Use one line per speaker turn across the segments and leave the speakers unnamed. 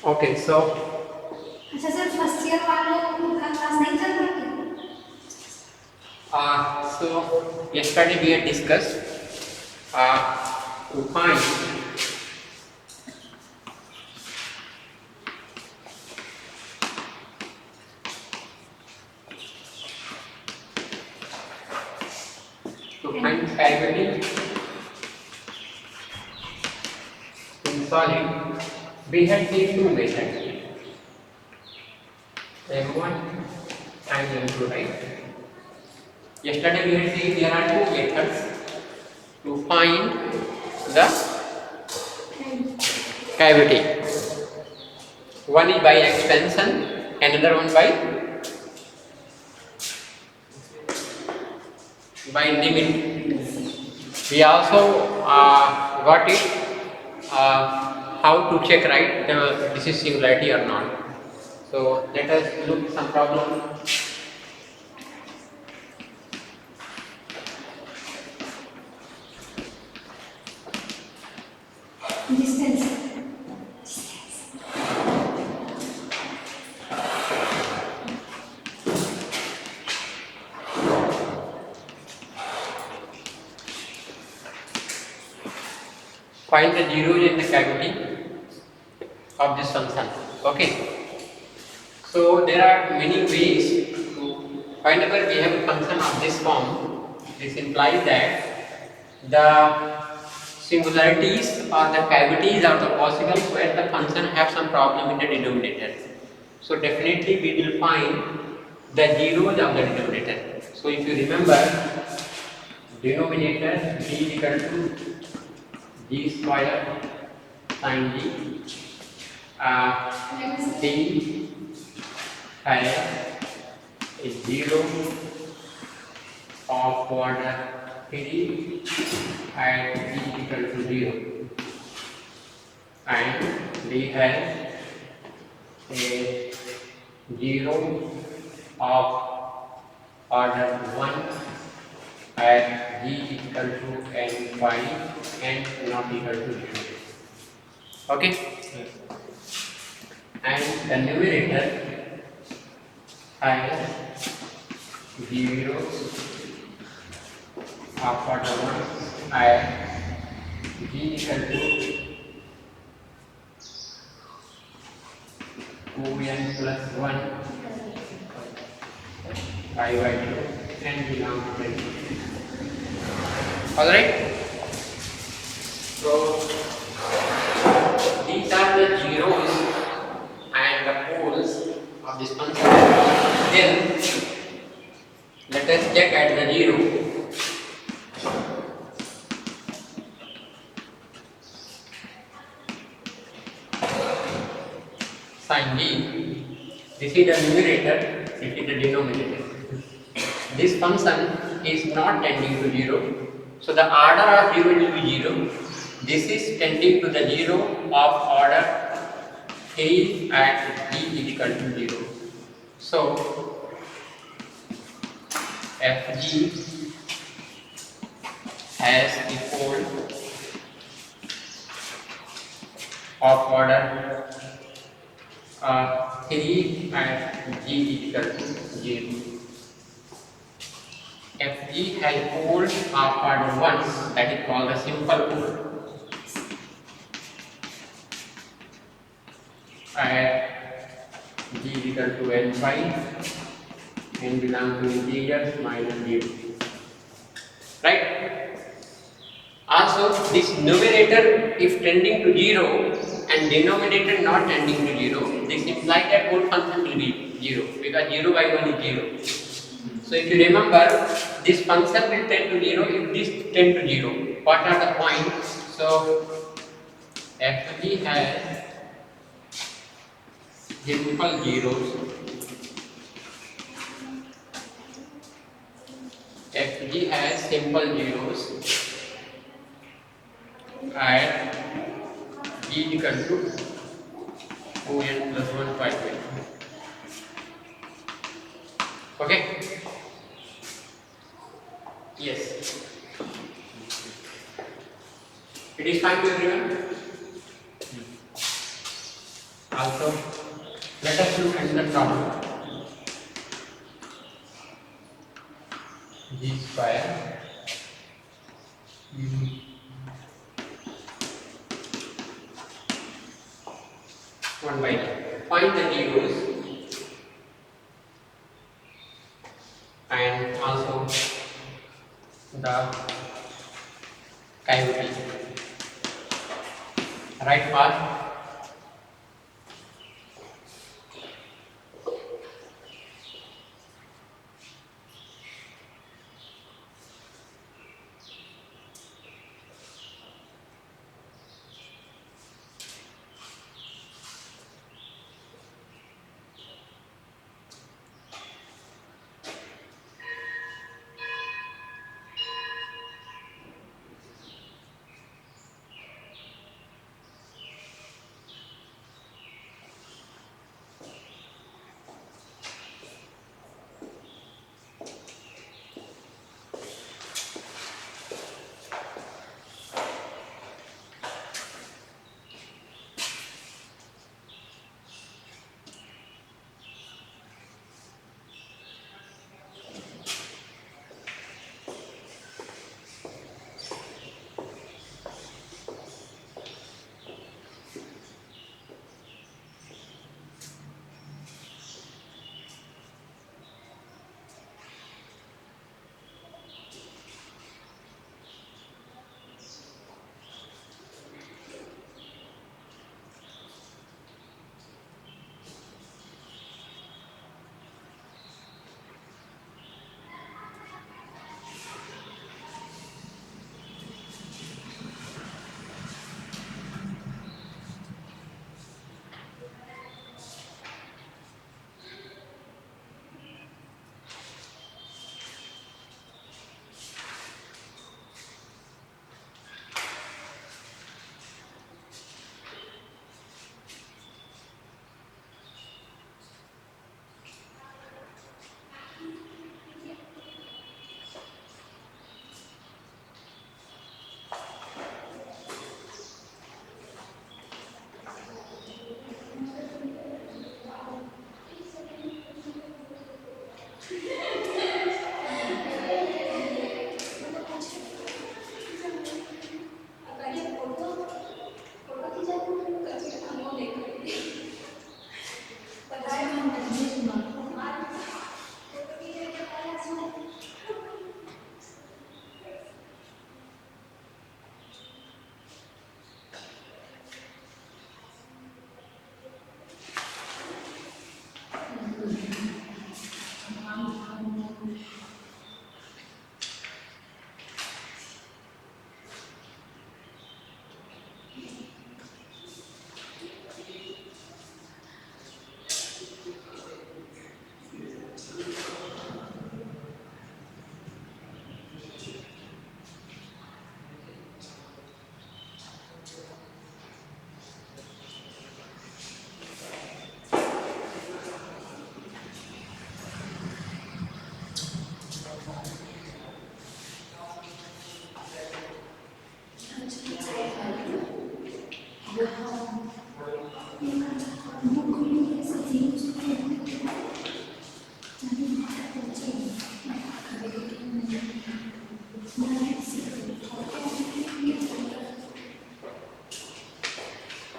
Okay, so
अच्छा sir first year वालों का क्लास नहीं चल रहा है?
yesterday we had discussed to find cavity in solid. We had seen two methods, M1 and M2, right? Yesterday we had seen there are two methods to find the cavity. One is by expansion, another one by limit. We also got it how to check, right, this is singularity or not. So let us look some problem.
Distance
Find the zeros in the cavity of this function. Okay. So there are many ways to, whenever we have a function of this form, this implies that the singularities or the cavities are the possible where the function have some problem in the denominator. So definitely we will find the zeros of the denominator. So if you remember, denominator b is equal to g square sin g, d has a 0 of order 3 and d equal to 0, and d has a 0 of order 1 at g equal to n pi and not equal to 0. Okay? And the numerator has 0 of order 1 at g equal to 2n plus 1 pi by 2 and belong to n. Alright? So these are the zeros and the poles of this function. Then let us check at the zero. Sin g. This is the numerator, this is the denominator. This function is not tending to 0. So the order of 0 will be 0. This is tending to the 0 of order 3 at g is equal to 0. So fg has a pole of order 3 at g is equal to 0. Fg has pole of order 1, that is called a simple pole, at g is equal to n pi and belong to integers minus 0. Right? Also, this numerator if tending to 0 and denominator not tending to 0, this implies that both function will be 0 because 0 by 1 is 0. So if you remember, this function will tend to 0 if this tend to 0. What are the points? So fg has simple zeros. Fg has simple zeros at g equal to 2n plus 1 pi by 2. Okay? Yes. It is fine to everyone? also let us look at the problem. G square 1 by d. Find the zeros and also the cavity. Right path.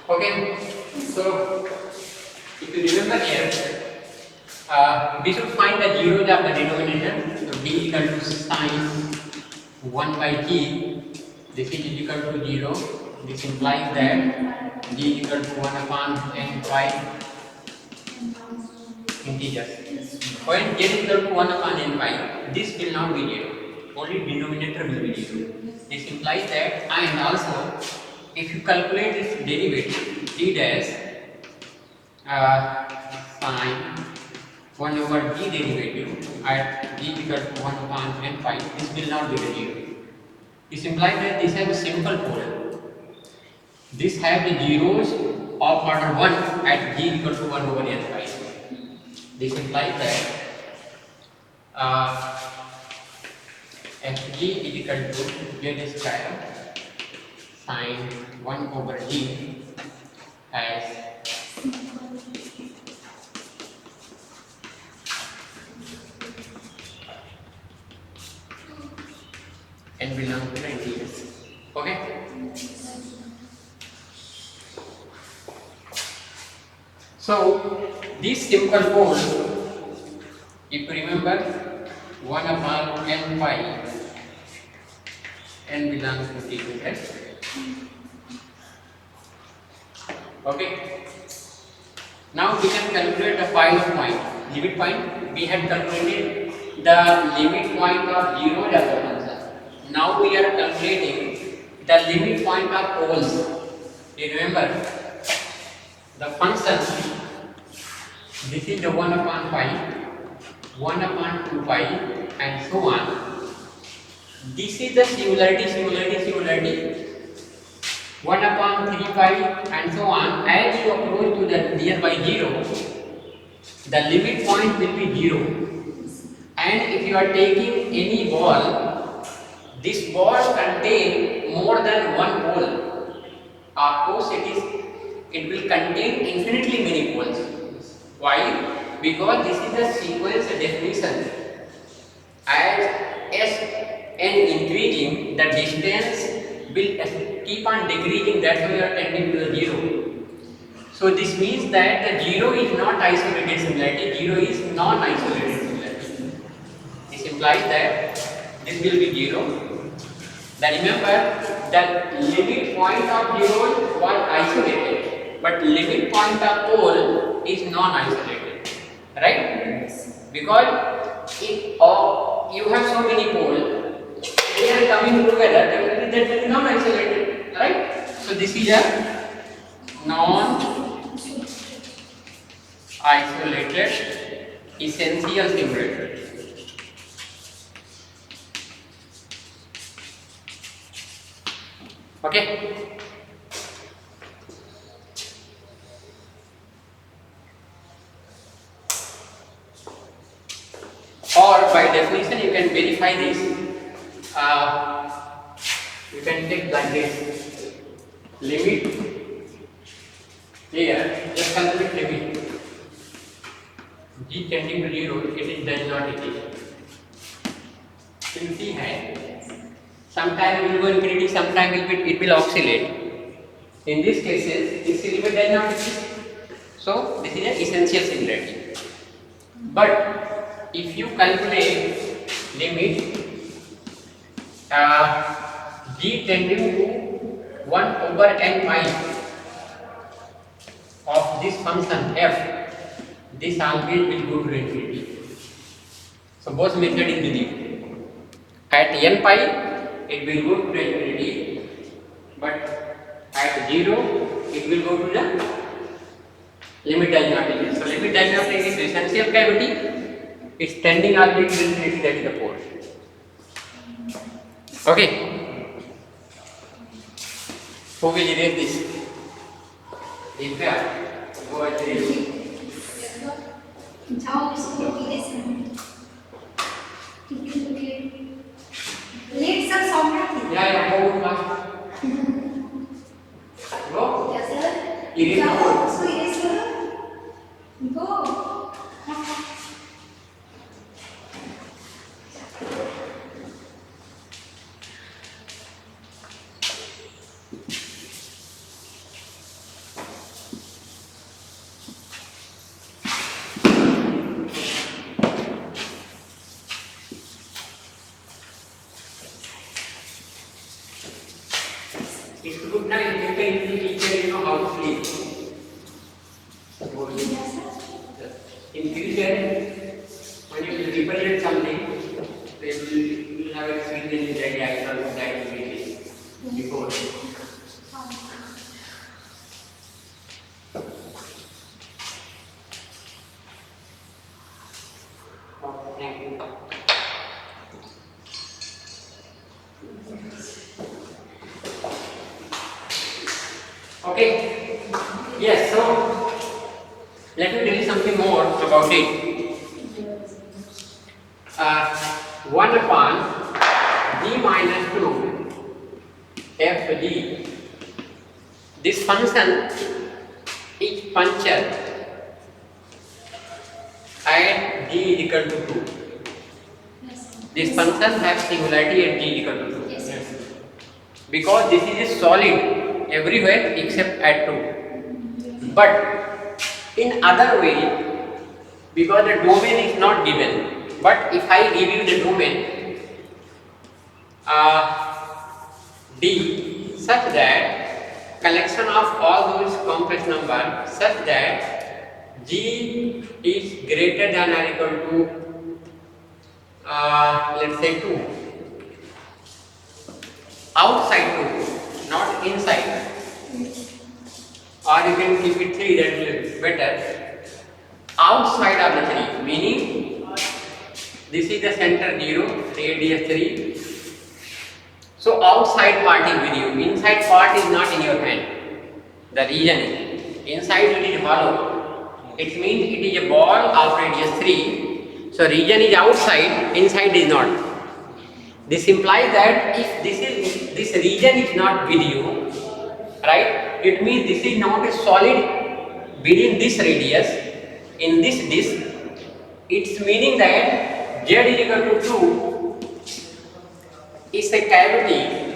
Okay, so if you remember here, we should find the zeros of the denominator. So d equal to sine 1 by t. This is equal to 0. This implies that d equal to 1 upon n by integers. When z is equal to 1 upon n by, this will not be 0. Only denominator will be 0. This implies that, and also if you calculate its derivative, d dash sine 1 over d derivative at d equal to 1 upon n pi, this will not be the 0. This implies that this has a simple pole. This has the zeros of order 1 at d equal to 1 over n pi. This implies that fg is equal to z square sine 1 over d as So this simple pole, if you remember, 1 upon n pi, n belongs to T to S. Okay. Now we can calculate the final point, limit point. We had calculated the limit point of 0 as a function. Now we are calculating the limit point of poles. You remember the function, this is the 1 upon pi, 1 upon 2 pi and so on. This is the similarity, 1 upon 3 pi and so on. As you approach to the nearby 0, the limit point will be 0. And if you are taking any ball, this ball contain more than one pole. Of course, it will contain infinitely many poles. Why? Because this is the sequence definition. As n increasing, the distance will keep on decreasing. That's why we are tending to the 0. So this means that the 0 is not isolated similarity, 0 is non-isolated similarity. This implies that this will be 0. Then remember that limit point of 0 was isolated, but limit point of pole is non-isolated, right? Because if you have so many poles, they are coming together, that will be non-isolated, right? So this is a non-isolated essential simulator. Okay. Or by definition you can verify this. You can take like this. Limit here, just calculate limit. G tending to 0, it is does not exist. You see है. Sometime it will go infinity, sometime it will oscillate. In these cases, this limit does not exist. So this is an essential similarity. But if you calculate limit g tending to 1 over n pi of this function f, this always will go to infinity. So both method is used. At n pi, it will go to infinity, but at 0, it will go to the limit does not exist. So limit does not exist essential cavity is tending always to infinity, that is the pole. Okay. Who will erase this? Divya, go ahead and erase.
जाओ इसको erase करने ठीक है late sir software थी
Yeah, go fast. Go.
Yes sir
Erase the pole.
उसको erase करो गो
It's good now you can teacher you know how to sleep.
Yes sir
In future, when you will represent something, they will have experience that I can do that immediately before. Thank you. Okay. Yes. So let me tell you something more about it. 1 upon d minus 2 f d. This function is punctured at d is equal to 2. This function has singularity at d is equal to 2.
Yes, sir.
Because this is a solid everywhere except at 2. But In other way, because the domain is not given, but if I give you the domain D such that collection of all those complex numbers such that G is greater than or equal to let's say 2, outside 2, not inside, or you can keep it 3, that will be better. Outside of the 3, meaning this is the center 0, radius 3. So outside part is with you, inside part is not in your hand. The region is inside, it is hollow. It means it is a ball of radius 3. So region is outside, inside is not. This implies that if this region is not with you, right? It means this is not a solid within this radius in this disk. It's meaning that Z is equal to 2 is a cavity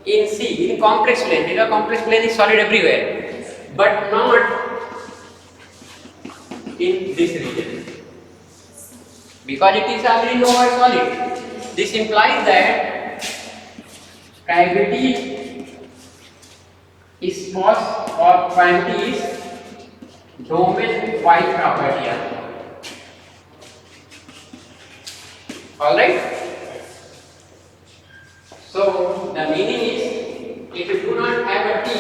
in C, in complex plane. Because complex plane is solid everywhere, but not in this region, because it is already nowhere solid. This implies that cavity is first or quantity is domain Y property. Alright? So the meaning is, if you do not have a T,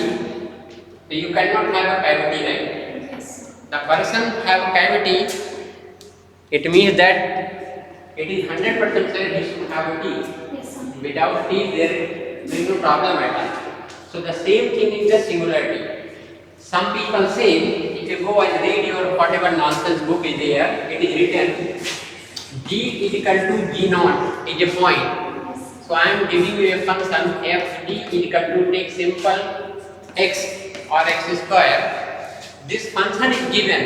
you cannot have a cavity, right?
Yes.
The person have a cavity, it means that it is 100% sure he should have a T.
Yes, sir.
Without T, there is no problem at all. So the same thing is the singularity. Some people say, if you go and read your whatever nonsense book is there, it is written G is equal to G naught is a point. So I am giving you a function f d is equal to, take simple x or x square. This function is given.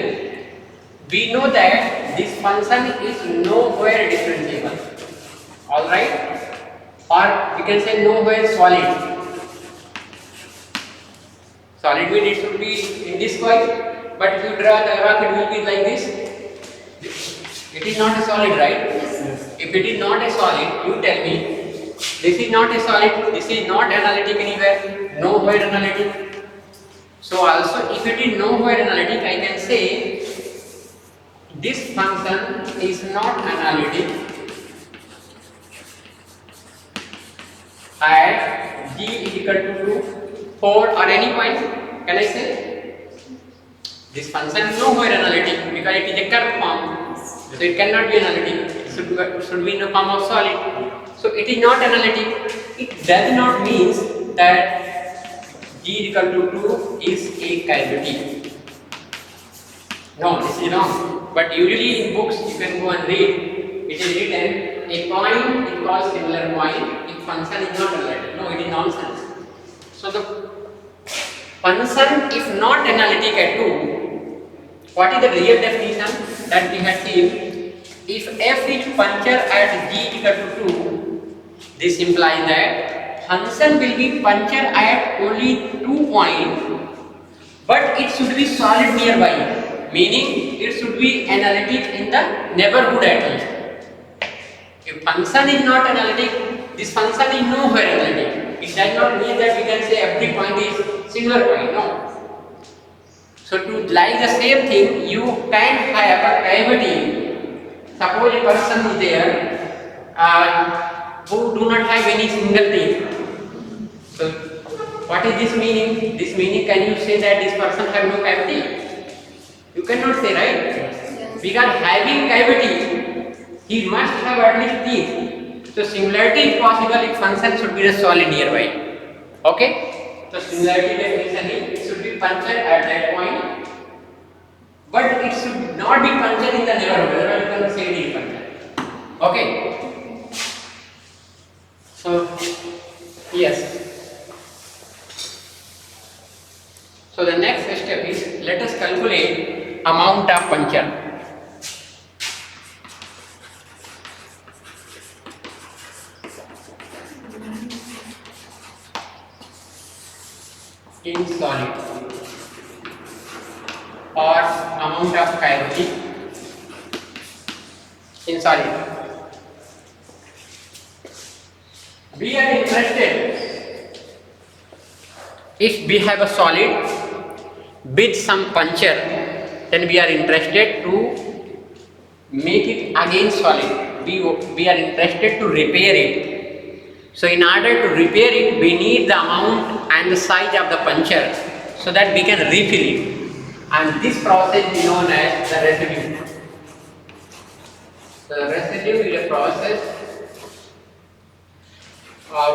We know that this function is nowhere differentiable. Alright? Or we can say nowhere solid. Solid means it should be in this way, but if you draw the graph, it will be like this. It is not a solid, right?
Yes.
If it is not a solid, you tell me, this is not a solid, this is not analytic anywhere, nowhere analytic. So also, if it is nowhere analytic, I can say this function is not analytic at G is equal to 4 or any point. Can I say? This function is nowhere analytic because it is a curved form. So it cannot be analytic, it should be in the form of solid. So it is not analytic. It does not mean that G is equal to 2 is a cavity. No, this is wrong. But usually in books you can go and read, it is written a point is called similar point if function is not analytic. No, it is nonsense. So the function if not analytic at 2, what is the real definition that we had seen? If f is puncture at G equal to 2, this implies that function will be puncture at only 2 points, but it should be solid nearby, meaning it should be analytic in the neighborhood at least. If function is not analytic, this function is nowhere analytic. It does not mean that we can say every point is singular point, no. So to like the same thing, you can have a cavity. Suppose a person is there who do not have any single teeth. So what is this meaning? This meaning, can you say that this person have no cavity? You cannot say, right? Because having cavity, he must have at least teeth. So singularity is possible if function should be a solid nearby. Okay? So singularity definition is it should be punctured at that point, but it should not be punctured in the neighborhood. Otherwise, you cannot say it is punctured. Okay. So yes. So the next step is, let us calculate amount of puncture. In solid. or amount of cavity in solid. We are interested if we have a solid with some puncture, then we are interested to make it again solid. We are interested to repair it. So in order to repair it, we need the amount and the size of the puncture so that we can refill it. And this process is known as the residue. So the residue is a process of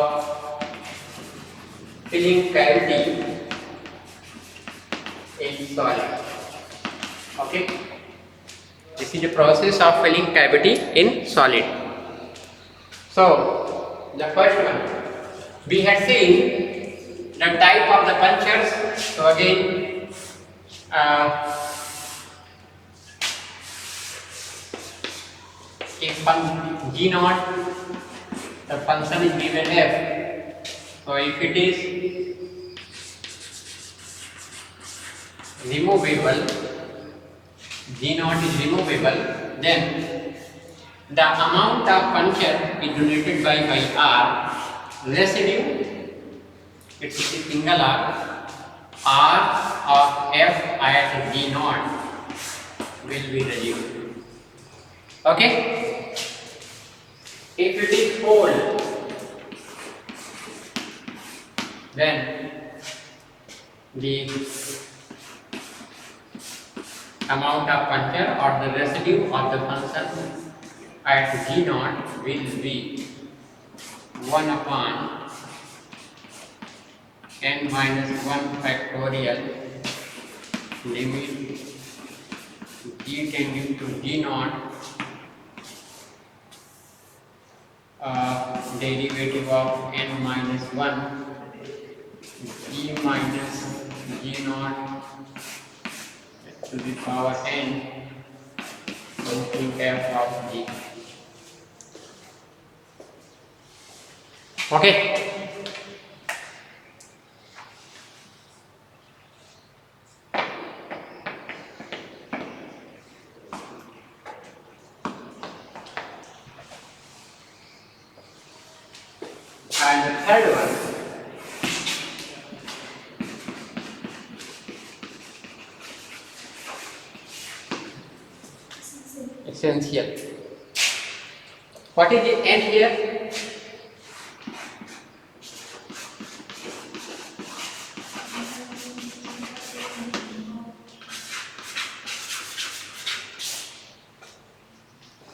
filling cavity in solid. Okay. This is the process of filling cavity in solid. So the first one, we had seen the type of the punctures. So again, if G naught, the function is given f. So if it is removable, G naught is removable, then the amount of puncture is denoted by R. Residue, it is a single R of F at G naught will be reduced. Okay? If it is whole, then the amount of puncture or the residue of the function at G naught will be 1 upon n minus 1 factorial limit G tending to G naught derivative of n minus 1 G minus G naught to the power n something f of G. Okay. And the third one, essential. What is the n here?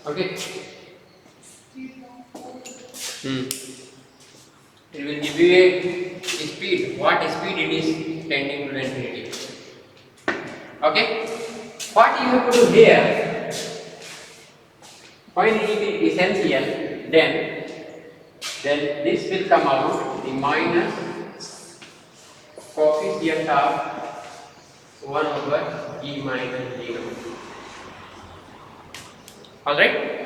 Okay. It will give you a speed. What speed it is tending to infinity. Okay. What you have to do here, when it is essential, then this will come out the minus coefficient of 1 over E minus 0. Alright?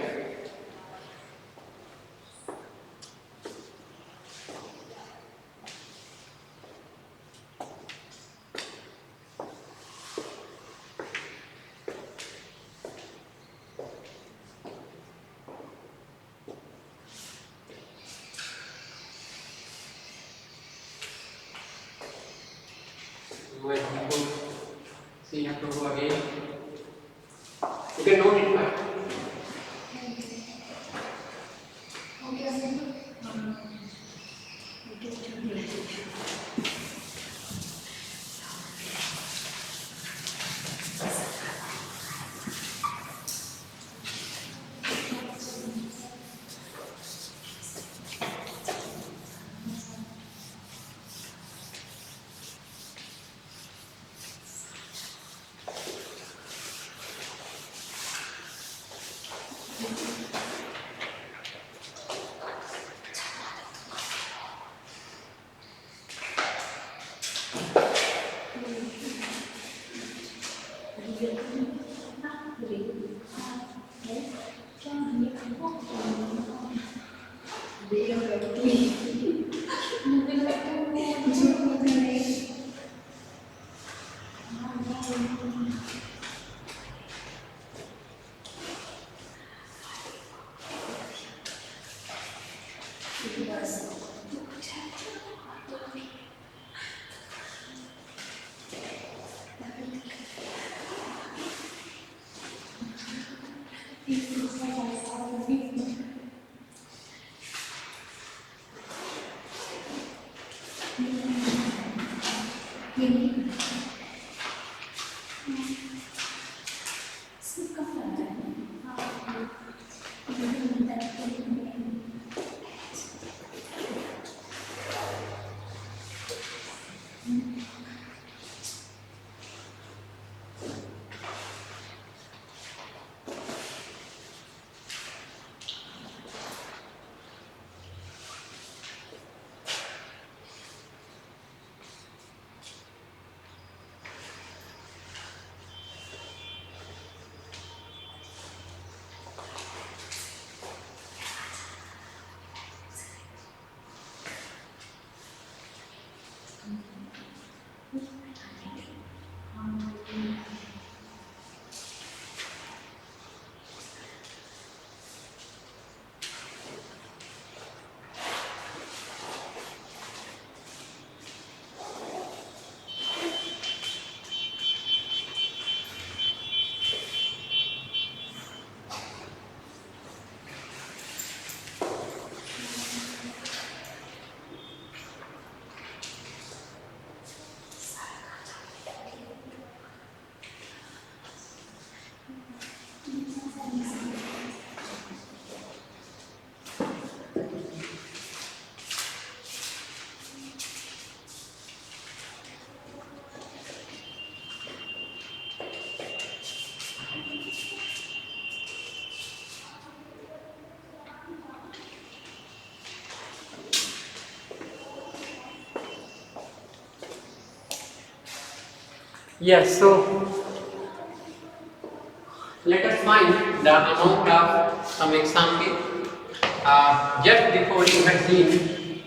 See, you have to go again. You can note it back.
ये नहीं इसको कब करना है? हाँ, ये भी मिलता है।
Yes, so let us find the amount of some example. Just before you have seen,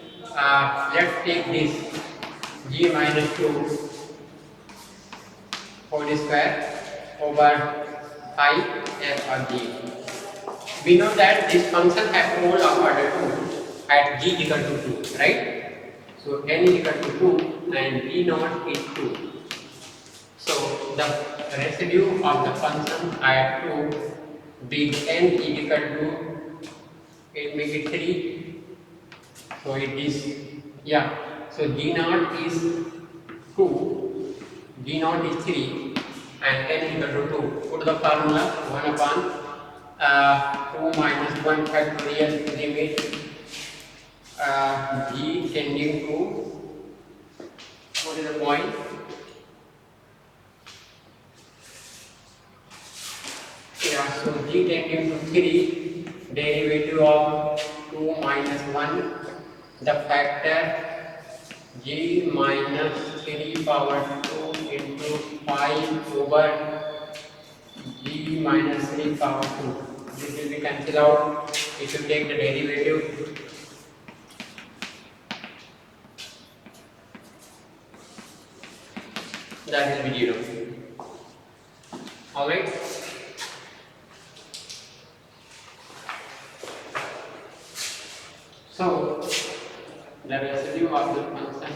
let's take this g minus 2 whole square over pi f of g. We know that this function has pole of order 2 at g equal to 2, right? So n is equal to 2 and v naught is 2. So the residue of the function I have to big N is equal to, it make it 3. So it is, yeah. So G naught is 2, G naught is 3 and N is equal to 2. Put the formula 1 upon 2 minus 1 factorial limit G tending to, what is the point? Yeah, so g tending to 3, derivative of 2 minus 1, the factor g minus 3 power 2 into 5 over g minus 3 power 2. This will be cancelled out if you take the derivative. That will be 0. Alright. So, the residue of the function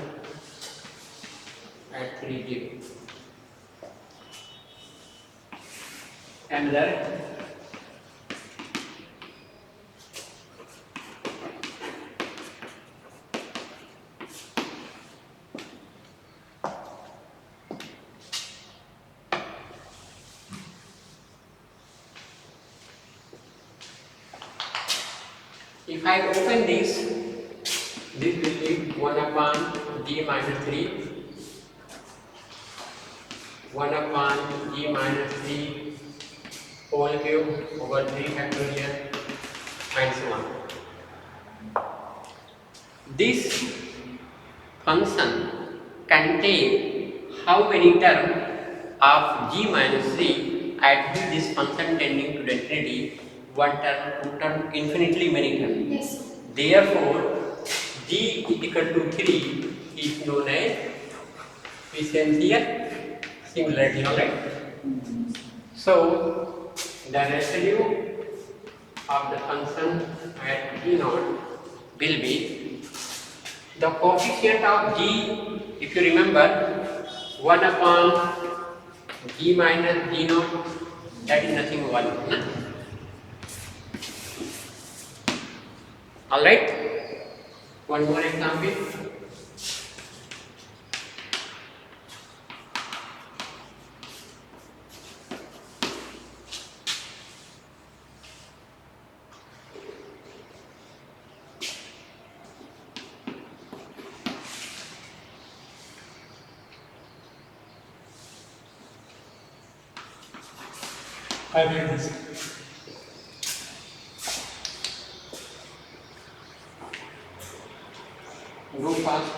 at 3 0. And there, if I open this will be 1 upon g minus 3, 1 upon g minus 3 whole cube over 3 factorial and so on. This function contains how many terms of g minus 3 at which this function tending to the infinity, 1 term, 2 term, infinitely many terms.
Yes.
Therefore, g is equal to 3 is known as essential singularity, alright? So, the residue of the function at g naught will be the coefficient of g, if you remember, 1 upon g minus g naught, that is nothing 1. No? Alright? One more example.
I made this.
Go fast.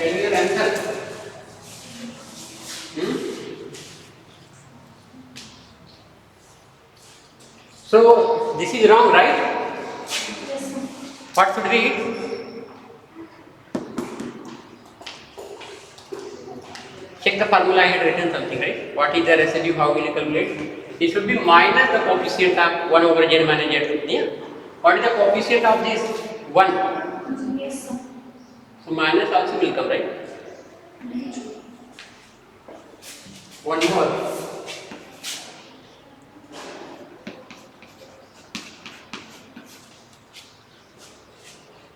Tell me your answer. So this is wrong, right?
Yes, sir.
What should we? Check the formula. I had written something, right? What is the residue? How will you calculate? It should be minus the coefficient of 1 over z minus z. Yeah. What is the coefficient of this 1?
Yes, sir.
So minus also will come, right? One more.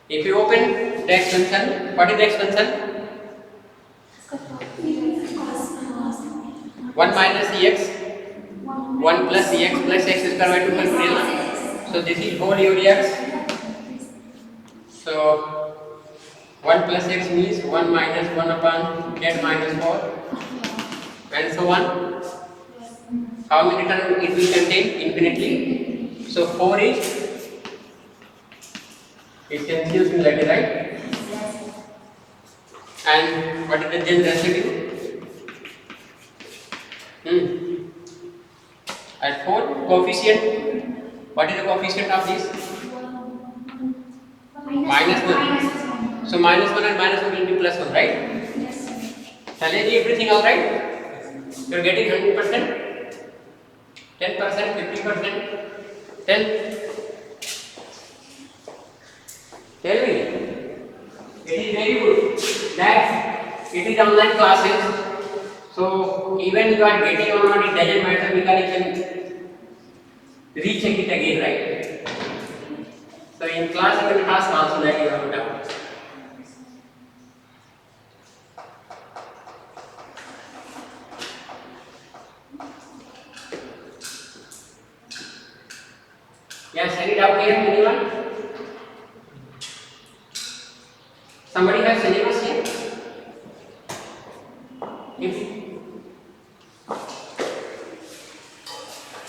If you open the expansion, what is the expansion? 1 minus ex, 1 plus ex plus x square by 2 plus. So this is whole ux. So 1 plus x means 1 minus 1 upon z minus 4 and so on. How many terms it will contain? Infinitely. So 4 is it continues in that, right? And what is the gen residue? At 4 coefficient. What is the coefficient of this? Minus 1. So minus 1 and minus 1 will be plus 1, right?
Yes, sir.
Challenge everything all right? You are getting 100%, 10%, 50%, 10. Tell me. It is very good that it is online classes. So even you are getting or not, it doesn't matter because you can recheck it again, right? So in class you can ask also that you have done. Yes, any doubt here, anyone? Somebody has syllabus here? If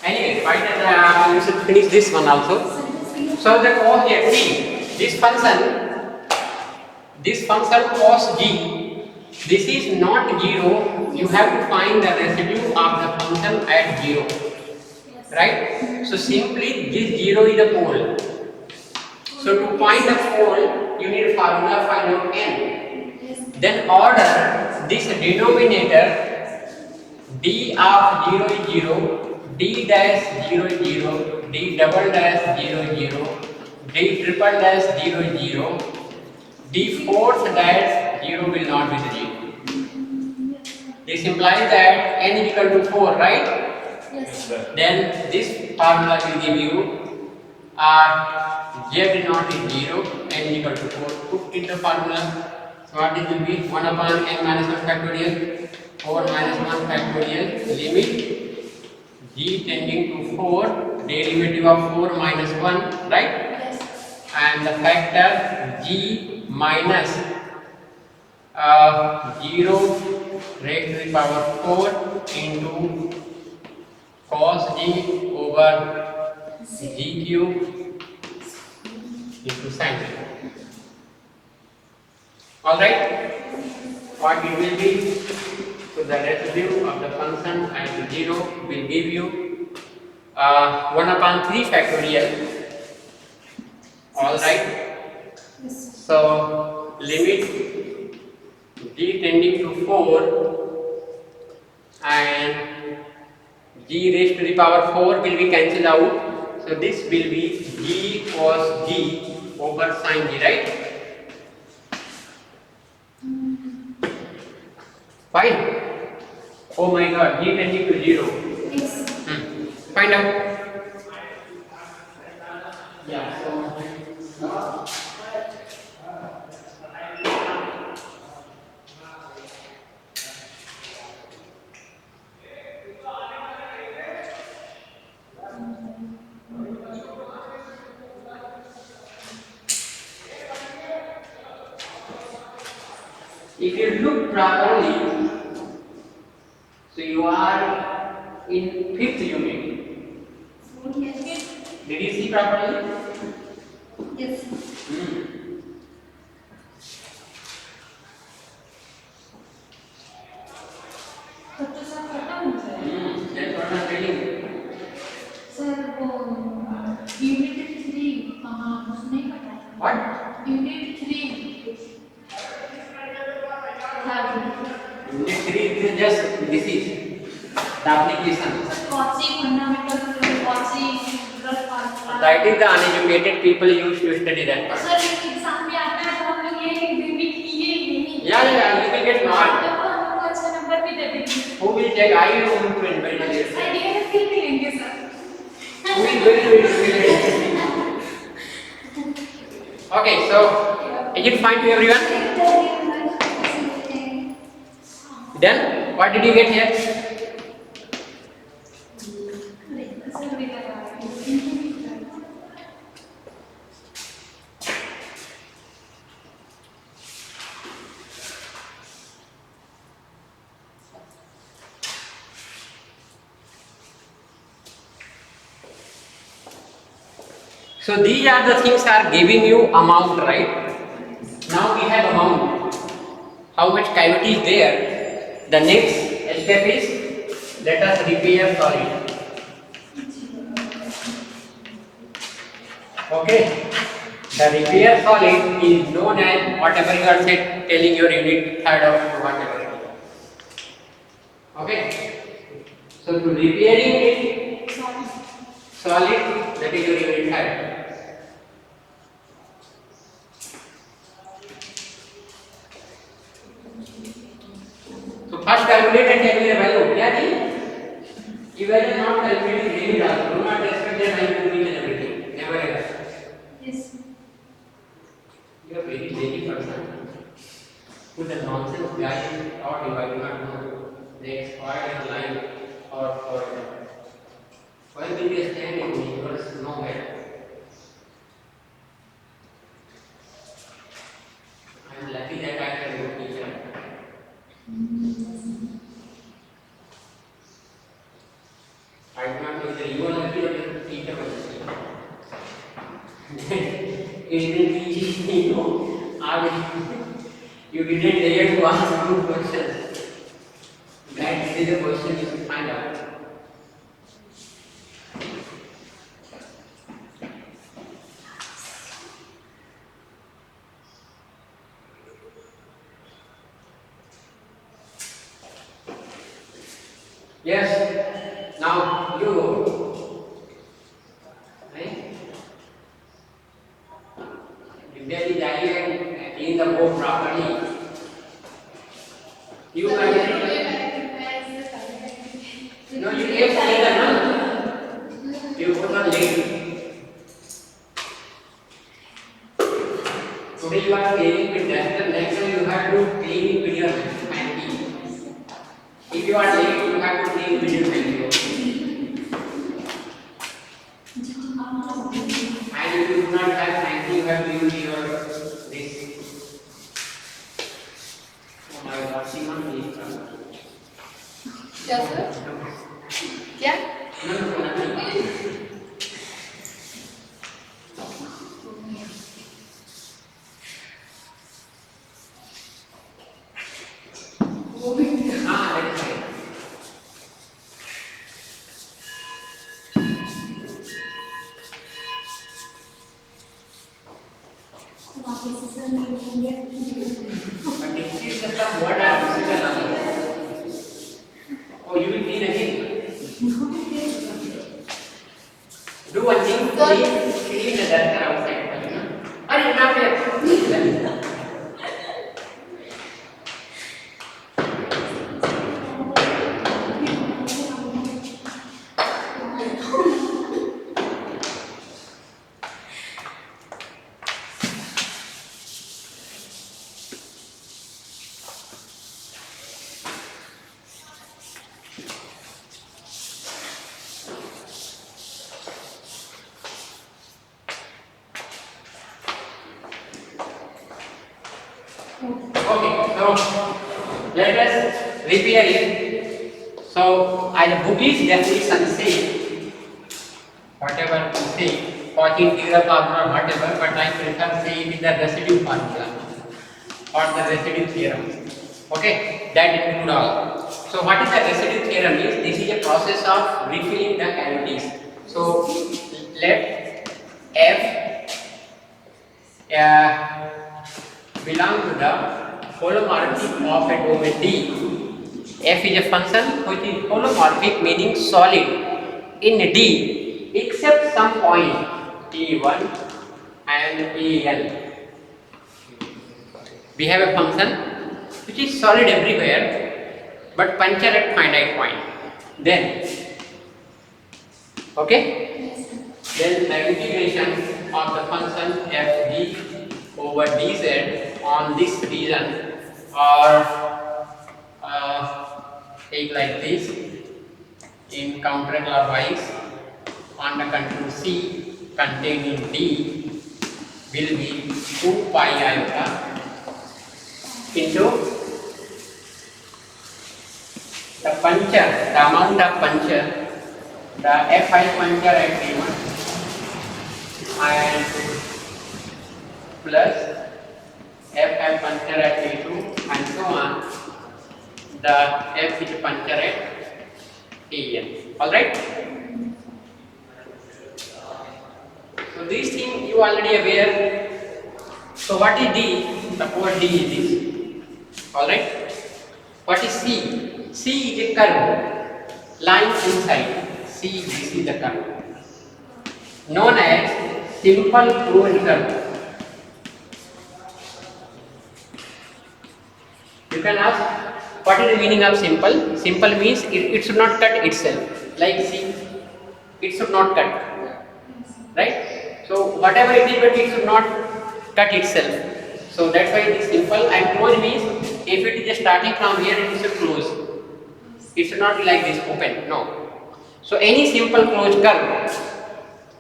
anyway, fine, you should finish this one also. So the cos here, see, this function cos g, this is not 0. You have to find the residue of the function at 0, right? So simply this 0 is the pole. So to find the pole, you need a formula, find out n. Then order this denominator d of 0 is 0, d dash 0 is 0, d double dash 0 is 0, d triple dash 0 is 0, d fourth dash 0 will not be 0. This implies that n is equal to 4, right? then this formula will give you z0 is 0 n equal to 4. Put in the formula. So what it will be 1 upon n minus 1 factorial 4 minus 1 factorial limit g tending to 4 derivative of 4 minus 1, right?
Yes.
And the factor g minus 0 raised to the power 4 into cos g over g cube into sin g. Alright, what it will be? So the residue of the function at 0 will give you 1 upon 3 factorial. Alright,
Yes.
so limit g tending to 4 and g raised to the power 4 will be cancelled out. So this will be g cos g over sin g, right? Fine. Oh my god, g tending to 0.
Yes.
Find out. Yeah, so if you look properly, so you are in 5th unit.
Yes.
Did you see properly?
Yes. तो सब खत्म हो जाएगा।
That's what I'm telling you.
Sir वो unit 3 कहाँ मुझे नहीं पता।
What?
यूनिट 3 हाँ
Unit 3 is just this is the application.
Cauchy fundamental Cauchy integral formula
That is the uneducated people used to study that part.
Sir exam में आता है तो हम लोग ये रिपीट किए नहीं
Yeah, you will get mark.
तो हमको अच्छा नंबर भी दे देंगे
Who will check? I will to invite you.
Idea में फिर भी लेंगे sir
Who is going to investigate? Okay, so is it fine to everyone? Then what did you get here? So these are the things are giving you amount, right? Now we have amount. How much cavity is there? The next step is let us repair solid. Okay. The repair solid is known as whatever you are telling your unit third or whatever. Okay. So to repairing it solid, that is your unit third. So first calculate and tell me the value. Yeah, you are not calculating limit also. Do not expect that I will do everything. Never ever.
Yes.
You are very lazy person. Put the nonsense guy thought you I do not know the expired line or why will you stand in me? You are nowhere. I am lucky that I can go teacher. I do not know whether you are lucky or the teacher was lucky. You didn't teach me, no. You didn't dare to ask good questions. That is the question you should find out. Yes. Now you go. Right? Immediately जाइए and clean the board properly. You guys. No, you came together, no? to clean with your hanky. If you are late, you have to clean with your hanky. And if you do not have hanky, you have to use your this. Oh my God, Simon, please come.
क्या sir? क्या?
No, no, no, nothing. Ah, that is right. But this is just a word or physical number. Oh, you will clean again. Do one thing, clean the dust outside. Are you not here? Okay, so let us repair it. So, as a Buddhist definition say, whatever you say, 14 degree formula, whatever, but I prefer saying it is the residue formula or the residue theorem. Okay, that include all. So, what is the residue theorem is? This is a process of refilling the cavities. So, let F belong to the holomorphic of a domain D. F is a function which is holomorphic, meaning solid in D except some point E1 and En. We have a function which is solid everywhere but puncture at finite point. Then, okay? Then the integration of the function fd over dz on this region or take like this in counterclockwise on the contour C containing D will be 2 pi iota into the puncture, the amount of puncture, the Fi puncture at T1 and plus Fi puncture at T2 and so on, the F is puncture at Tn. Alright? So these things you already aware. So what is D? Suppose D is this. Alright? What is C? C is a curve lying inside. C, this is the curve known as simple closed curve. You can ask, what is the meaning of simple? Simple means it should not cut itself. Like see, it should not cut. Right? So whatever it is, but it should not cut itself. So that's why it is simple. And close means if it is starting from here, it should close. It should not be like this, open. No. So any simple closed curve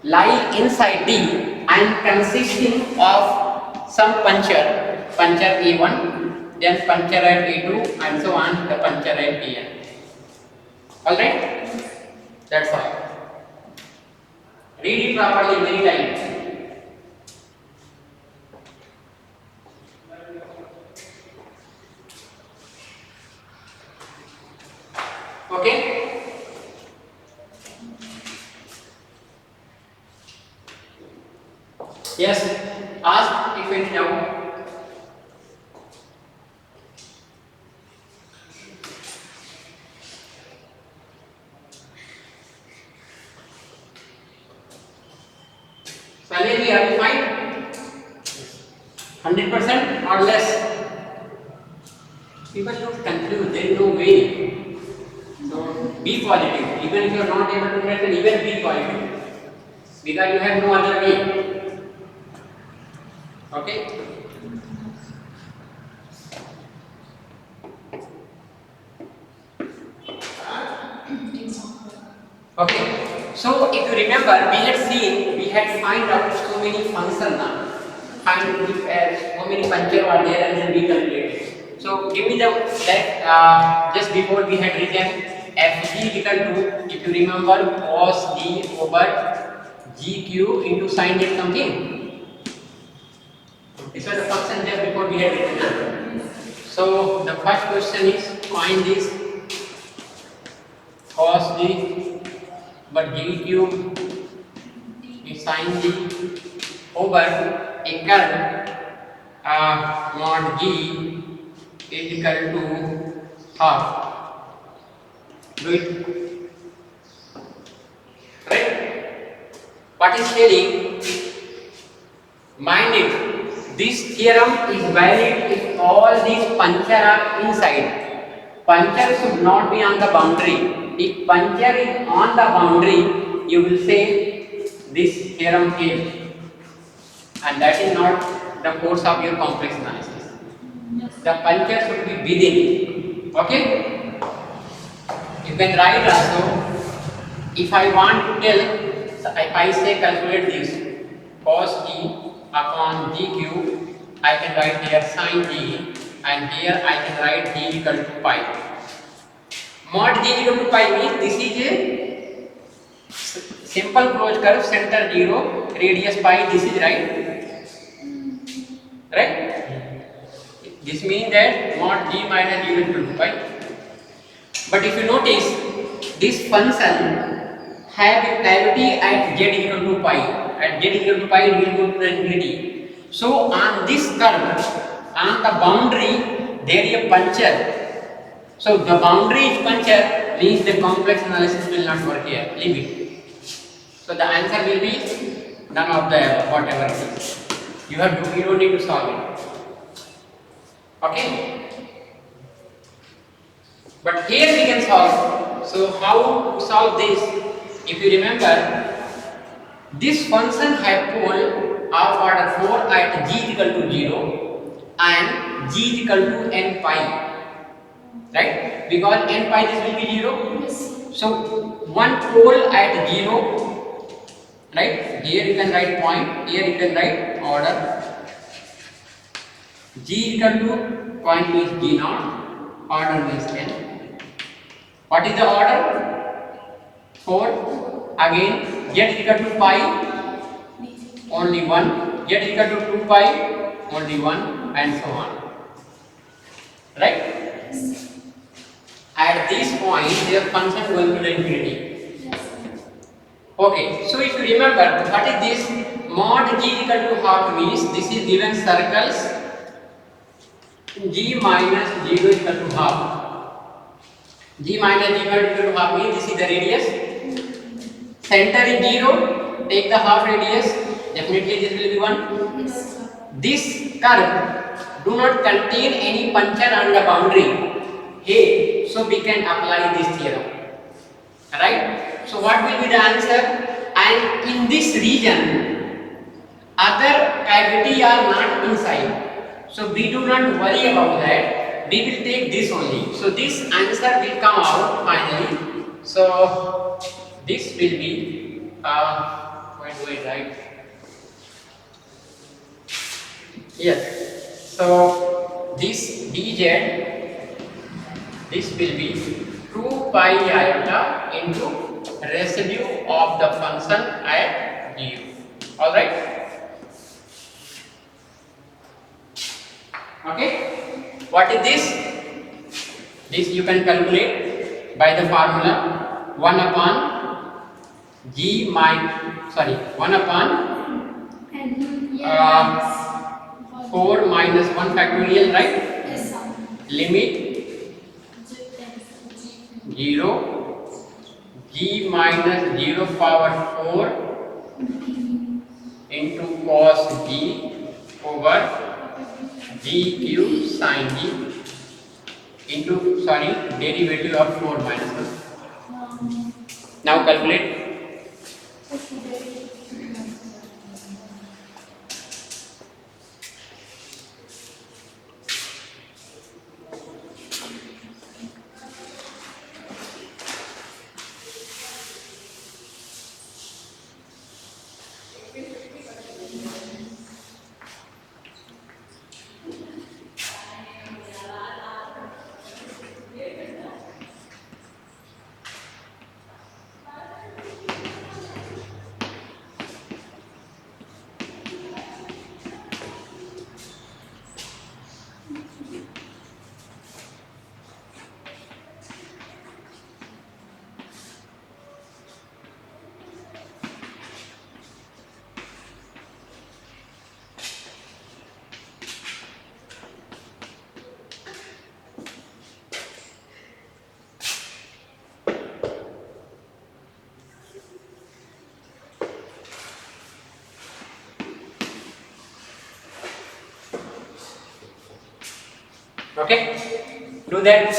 lie inside D and consisting of some puncture E1, then puncture at E2 and so on, the puncture at En. Alright? That's all. Read it properly many times. Okay? Yes, ask if any doubt. Salary, are you fine? 100% or less? People don't conclude, there is no way. So be positive. Even if you are not able to understand, even be positive. Because you have no other way. Okay? Okay, so if you remember, we had find out so many functions now. Find if how many functions are there and then we calculate. So give me the that just before we had written fg equal to, if you remember, cos d over gq into sin d something. This was the function just before we had written. So the first question is find this cos d but d cube is sin d over a curve mod g is equal to half. Do it. Right? What is telling? Mind it. This theorem is valid if all these puncture are inside. Puncture should not be on the boundary. If puncture is on the boundary, you will say this theorem fails, and that is not the course of your complex analysis. The puncture should be within. Okay? You can write also. If I want to tell, if I say calculate this cos d upon d cube, I can write here sin d, and here I can write d equal to pi. Mod d equal to pi means this is a simple closed curve, center 0, radius pi. This is right. This means that mod g minus d equal to pi. But if you notice, this function have a cavity at z equal to pi. At z equal to pi, it will go to the infinity. So on this curve, on the boundary, there is a puncture. So the boundary is puncture means the complex analysis will not work here. Leave it. So the answer will be none of the whatever it is. You don't need to solve it. Okay. But here we can solve. So how to solve this? If you remember, this function hyperpole of order 4 at g is equal to 0 and g is equal to n pi. Right? Because n pi this will be 0. So one pole at 0. Right? Here you can write point. Here you can write order. G is equal to point means g naught. Order means n. What is the order? 4. Again, z is equal to pi, only 1. Z is equal to 2 pi, only 1, and so on. Right? At this point, their function going to the infinity. Okay, so if you remember, what is this? Mod g is equal to half means this is given circles g minus 0 is equal to half. G minus 0 is equal to half means this is the radius. Center is 0, take the half radius, definitely this will be 1. This curve do not contain any puncture on the boundary. Hey, so we can apply this theorem. Right? So what will be the answer? And in this region, other cavity are not inside. So we do not worry about that. We will take this only. So this answer will come out finally. So this will be where do I write? Yes. So this dz, this will be 2 pi iota into residue of the function at u. All right. Okay. What is this? This you can calculate by the formula 1 upon g minus 1 upon 4 minus 1 factorial, right?
Yes, sir.
Limit 0 g minus 0 power 4 into cos g over g cube sin g into derivative of 4 minus 1. Now calculate. Okay, do that.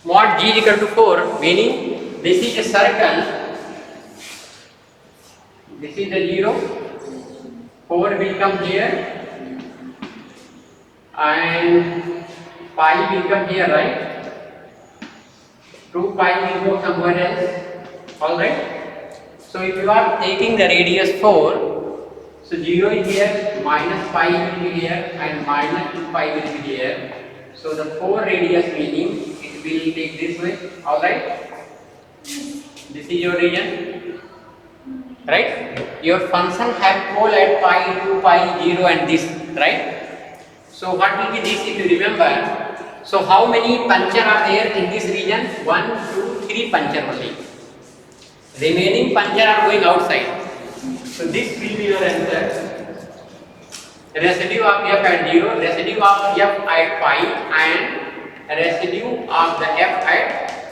Mod g is equal to 4, meaning this is a circle, this is the 0, 4 will come here and pi will come here, right? 2 pi will go somewhere else, alright? So if you are taking the radius 4, so 0 is here, minus pi will be here and minus 2 pi will be here. So the 4 radius meaning it will take this way, alright? This is your region, right? Your function have pole at pi, 2 pi, 0 and this, right? So what will be this if you remember? So how many puncture are there in this region? 1, 2, 3 puncture only. Remaining puncture are going outside. So this will be your answer. Residue of f at 0, residue of f at pi and residue of the f at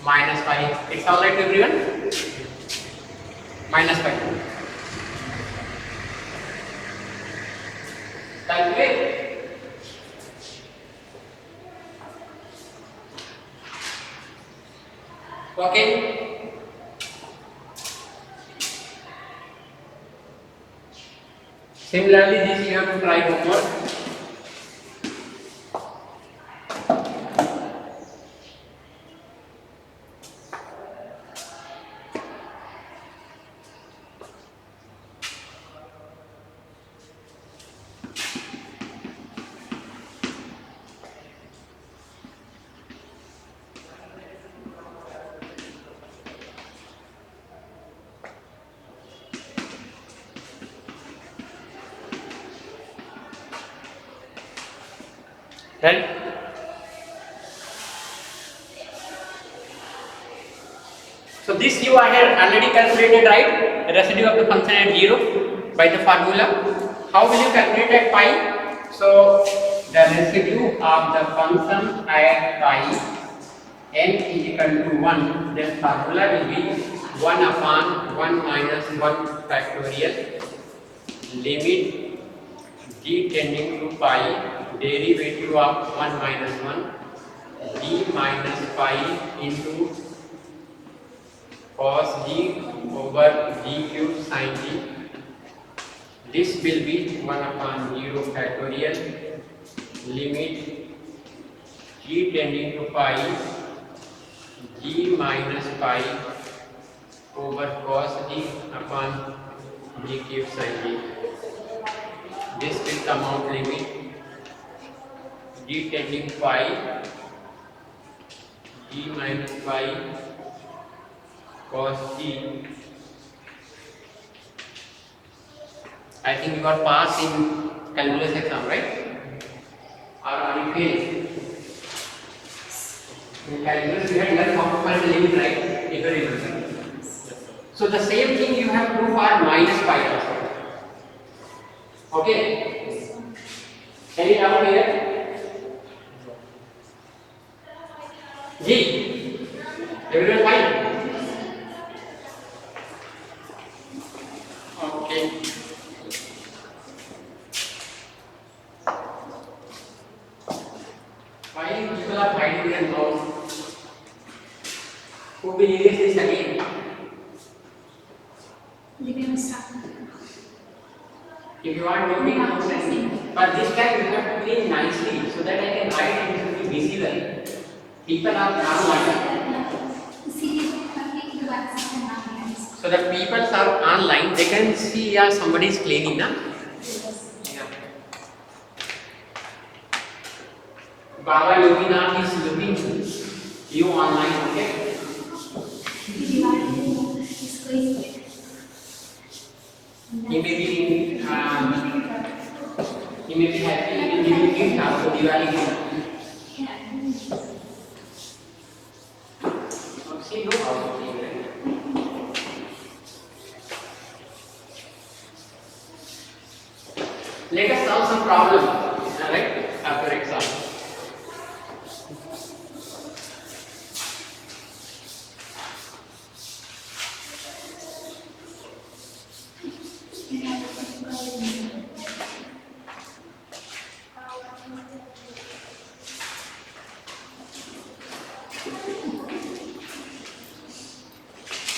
minus pi. It's alright everyone? Minus pi. Calculate. Okay. Similarly, this you have to try homework. Right? So this you have already calculated, right? The residue of the function at 0 by the formula. How will you calculate at pi? So the residue of the function at pi n is equal to 1. Then formula will be 1 upon 1 minus 1 factorial limit g tending to pi derivative of 1 minus 1 d minus pi into cos d over d cube sin d. This will be 1 upon 0 factorial limit g tending to pi d minus pi over cos d upon d cube sin d. This will come out limit d tending pi d minus pi cos d. I think you are passed in calculus exam, right? Or are you failed? In calculus you had learned how to find the limit, right? If you remember. So the same thing you have to do for minus pi also. Okay? Any doubt here? G. Everyone fine? Okay. Why people are finding their notes? Who will erase this again? If you are doing it, but this time you have to clean nicely so that I can write and it will be visible. People are online. So the people are online, they can see somebody is cleaning, na? Yeah. Baba Yoginath is looking you online, okay? He may be happy, he may be gift आपको Diwali gift see no output right? Let us solve some problem, right? After exam.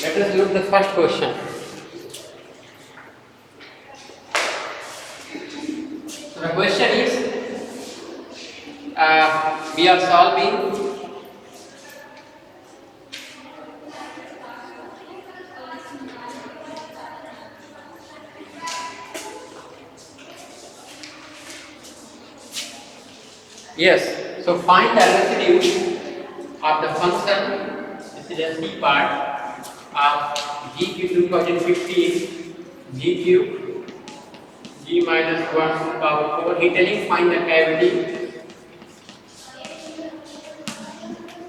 Let us look the first question. So the question is, we are solving yes. So find the residue of the function. This is a C part of GQ 2015 GQ G minus 1 power 4. He telling find the cavity.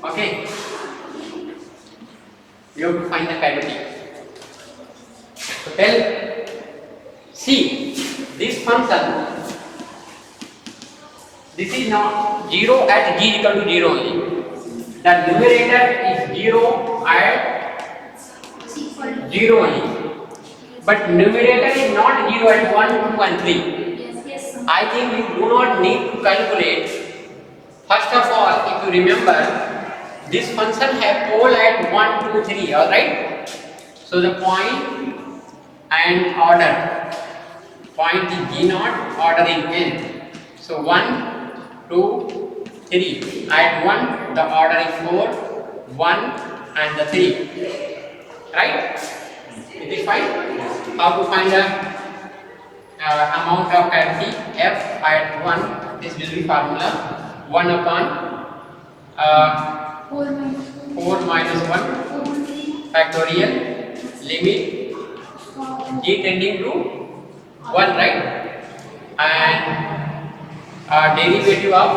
Okay. You have to find the cavity. So tell see this function. This is now 0 at g is equal to 0 only. The numerator is 0 at 0 only. But numerator is not 0 at 1, 2 and 3.
Yes.
I think you do not need to calculate. First of all, if you remember, this function have pole at 1, 2, 3, alright? So the point and order. Point is G0, order in N. So 1, 2, 3. At 1, the order is 4, 1 and the 3. Right? It is fine? How to find the amount of cavity F at 1? This will be formula 1 upon 4 minus 1 factorial limit g tending to 1, right? And derivative of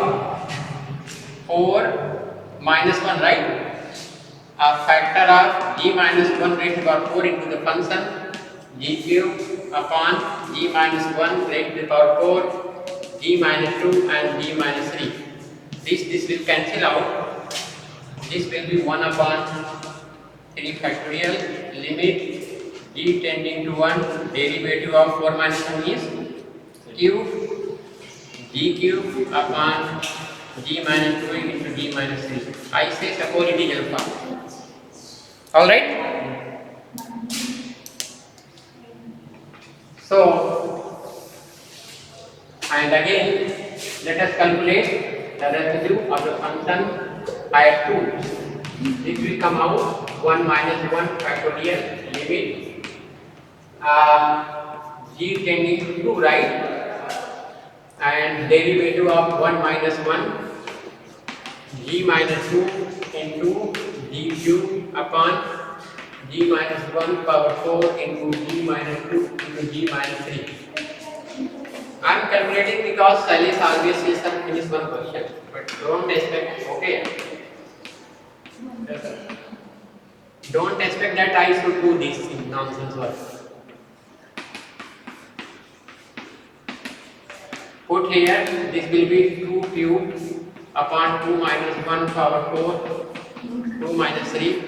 4 minus 1, right? A factor of g minus 1 raised to the power 4 into the function g cube upon g minus 1 raised to the power 4 g minus 2 and g minus 3. This will cancel out. This will be 1 upon 3 factorial limit g tending to 1 derivative of 4 minus 1 is cube g cube upon g minus 2 into g minus 3. I say suppose it is alpha. Alright? So, and again, let us calculate the residue of the function at 2. This will come out 1 minus 1 factorial limit g tending to 2, right? And derivative of 1 minus 1 g minus 2 into g cube upon g minus 1 power 4 into g minus 2 into g minus 3. I am calculating because Silas always says that finish one question, but don't expect, okay? Don't expect that I should do this nonsense work. Put here, this will be 2 cube upon 2 minus 1 power 4, 2 minus 3.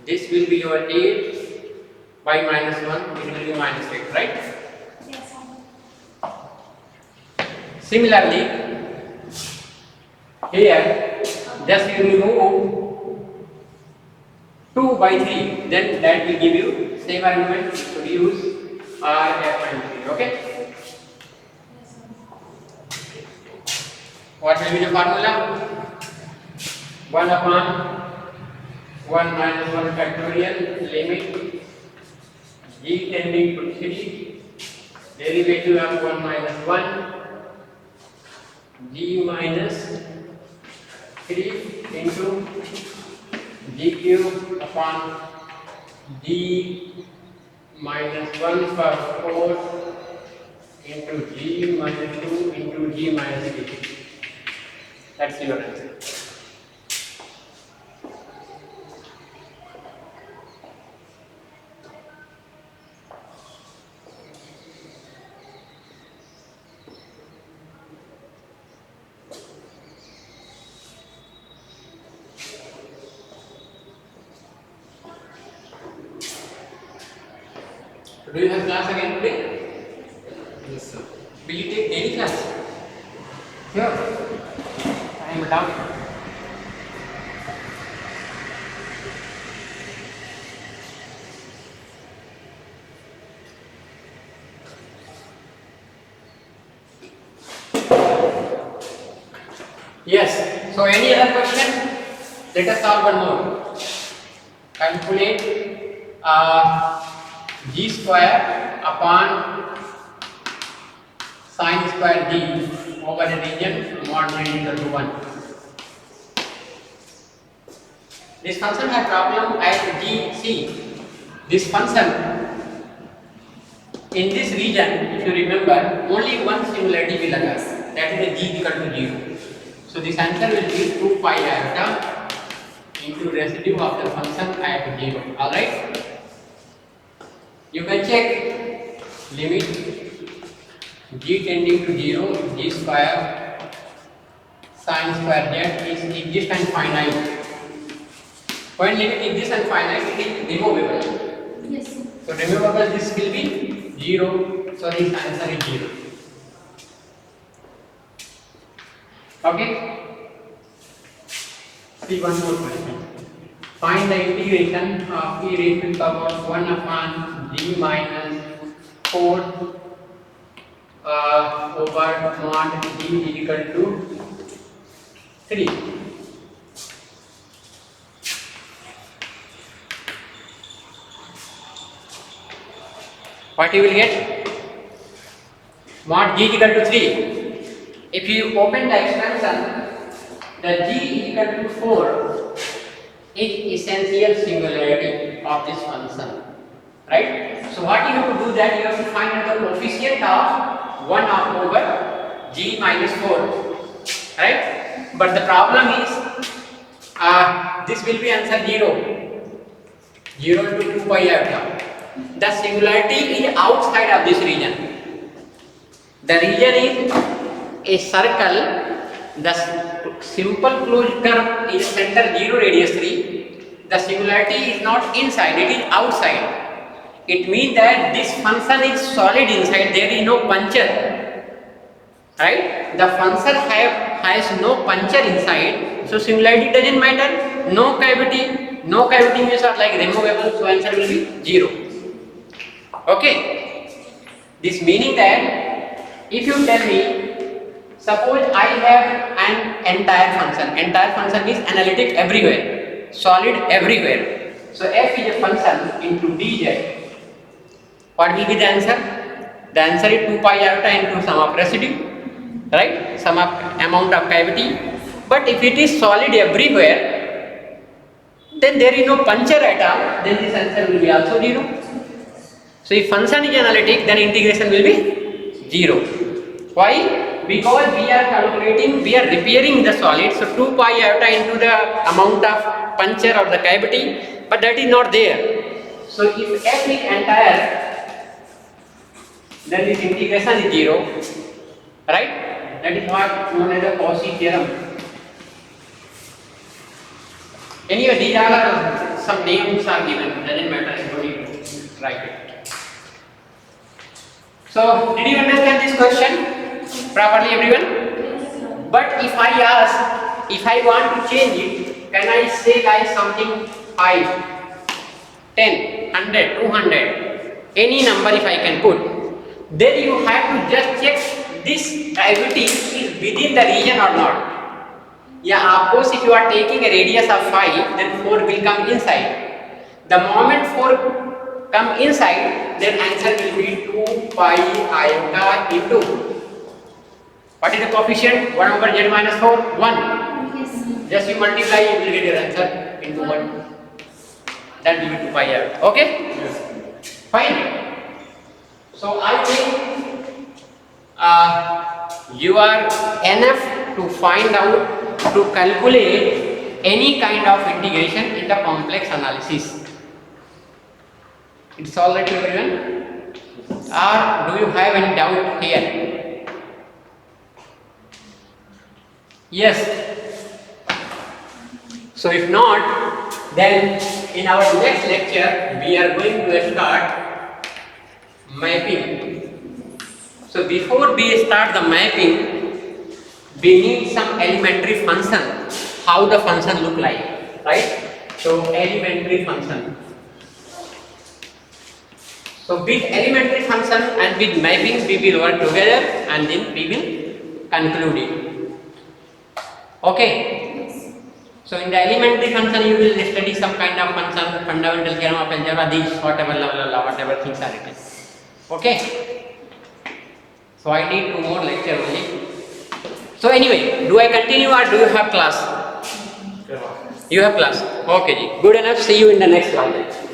This will be your 8 by minus 1, it will be minus 8, right?
Yes.
Similarly, here just you remove 2 by 3, then that will give you same argument to use R, F and 3, okay? What will be the formula? 1 upon 1 minus 1 factorial limit g tending to 3 derivative of 1 minus 1 g minus 3 into g cube upon g minus 1 power 4 into g minus 2 into g minus 3. That's your answer. So do you have class again today?
Yes, sir.
Will you take daily class? Sure. I am down. Yes. So any other question? Let us solve one more. Calculate g square upon sin square d over the region mod z equal to 1. This function has problem at g. See, this function in this region, if you remember, only one singularity will occur, that is the g equal to 0. So this answer will be 2 pi iota into residue of the function at 0. Alright? You can check limit g tending to 0, g square sin square z is exist and finite. When limit exists and finite, it is removable.
Yes, sir.
So removable, this will be 0. So this answer is 0. Okay? See one more question. Find the integration of e raised to the power 1 upon g minus 4 over mod g is equal to 3. What you will get? Mod g is equal to 3. If you open the expansion, the g is equal to 4 is essential singularity of this function, right? So what you have to do that you have to find out the coefficient of 1 over g minus 4, right? But the problem is this will be answer 0 to 2 pi iota. The singularity is outside of this region. The region is a circle. The simple closed curve is center 0 radius 3. The singularity is not inside, it is outside. It means that this function is solid inside, there is no puncture, right? The function has no puncture inside, so singularity doesn't matter. No cavity means are like removable, so answer will be 0. Okay, this meaning that if you tell me, suppose I have an entire function is analytic everywhere, solid everywhere. So f is a function into dz. What will be the answer? The answer is 2 pi iota into sum of residue, right? Sum of amount of cavity. But if it is solid everywhere, then there is no puncture at all, then this answer will be also 0. So if function is analytic, then integration will be 0. Why? Because we are repairing the solid, so 2 pi iota into the amount of puncture or the cavity, but that is not there. So if f is entire, then this integration is 0, right? That is what known as the Cauchy theorem. Anyway, these are some names are given, doesn't matter, you don't need to write it. So, did you understand this question properly, everyone? But if I ask, if I want to change it, can I say like something 5, 10, 100, 200, any number if I can put, then you have to just check this cavity is within the region or not. Yeah, of course, if you are taking a radius of 5, then 4 will come inside. The moment 4 come inside, then answer will be 2 pi iota into, what is the coefficient? 1 over z minus 4, 1.
Yes, sir.
Just you multiply, you will get your answer into 1. That will be 2 pi iota. Okay?
Yes.
Fine. So I think you are enough to find out to calculate any kind of integration in the complex analysis. It's all right everyone? Or do you have any doubt here? Yes. So if not, then in our next lecture we are going to start mapping. So before we start the mapping, we need some elementary function. How the function look like, right? So elementary function. So with elementary function and with mapping we will work together and then we will conclude it. Okay. So in the elementary function you will study some kind of function, fundamental theorem of algebra, these whatever level, whatever things are written. Okay. So I need 2 more lecture only. So anyway, do I continue or do you have class? You have class. Okay, ji. Good enough. See you in the next class.